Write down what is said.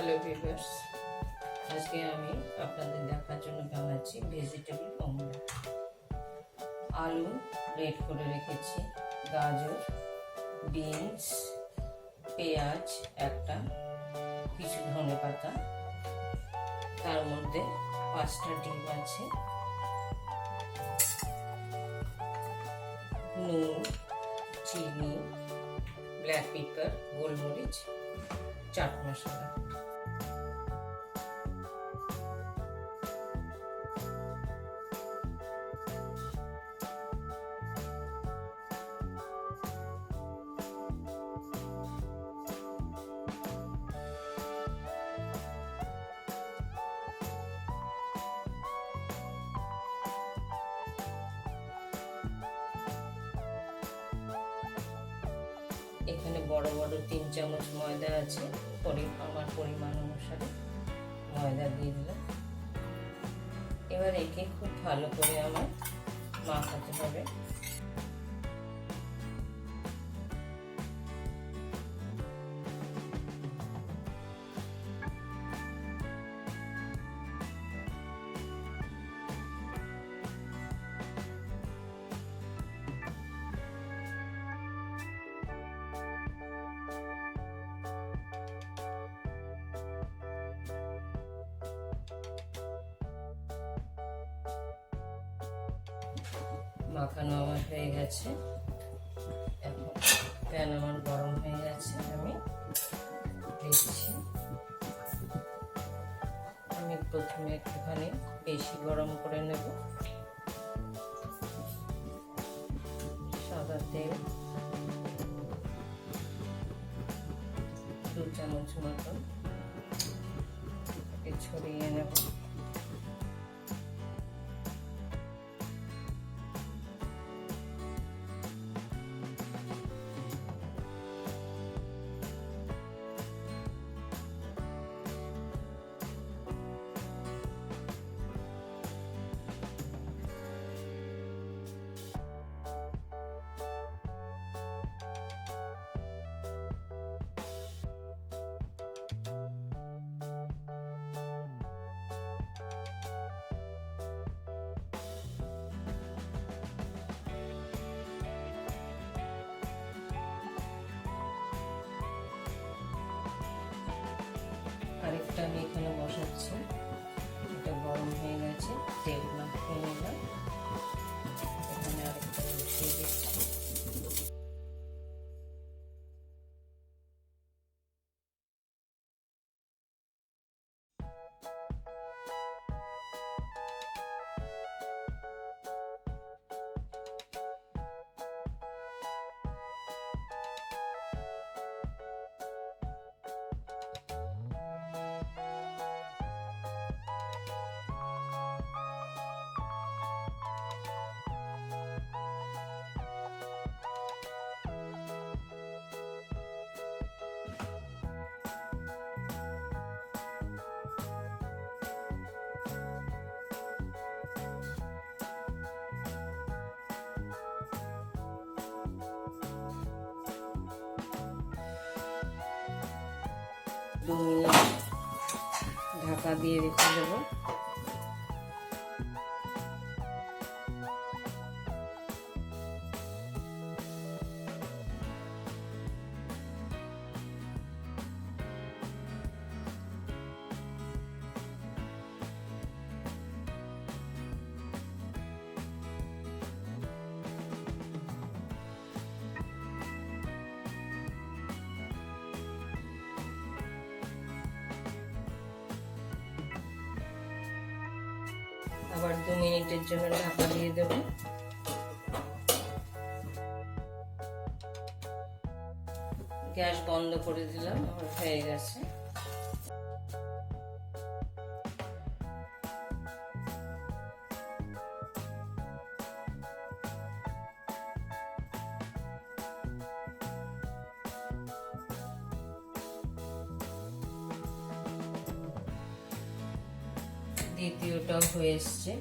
Hello viewers, আজকে আমি আপনাদের দেখার জন্য বানাচ্ছি ভেজিটেবল অমলেট। আলু রেড করে রেখেছি, গাজর, বিনস, পেঁয়াজ একটা, কিছু ধনেপাতা, তার মধ্যে 5টা ডিম আছে, নুন, চিনি, ব্ল্যাক পেপার, গোলমরিচ, চাট মশলা। এখানে বড় বড় 3 চামচ ময়দা আছে, আমার পরিমাণ অনুসারে ময়দা দিয়ে দিলাম। এবার একে খুব ভালো করে আমার মাখাতে হবে। মাখানো আমার হয়ে গেছে। এখন প্যান আমার গরম হয়ে গেছে, আমি দিচ্ছি। আমি প্রথমে একটুখানি বেশি গরম করে নেব। সাদা তেল 2 চামচ মতন ছড়িয়ে নেব। আরেকটা আমি এখানে বসাচ্ছি, এটা গরম হয়ে গেছে, তেল মাখিয়ে নিলাম। এখানে আরেকটা বসিয়ে দিচ্ছি। ঢাকা দিয়ে রেখে দেবো। আবার 2 মিনিটের জন্য ঢাকা দিয়ে দেব। গ্যাস বন্ধ করে দিলাম, আমার হয়ে গেছে। দ্বিতীয়টাও হয়ে এসছে।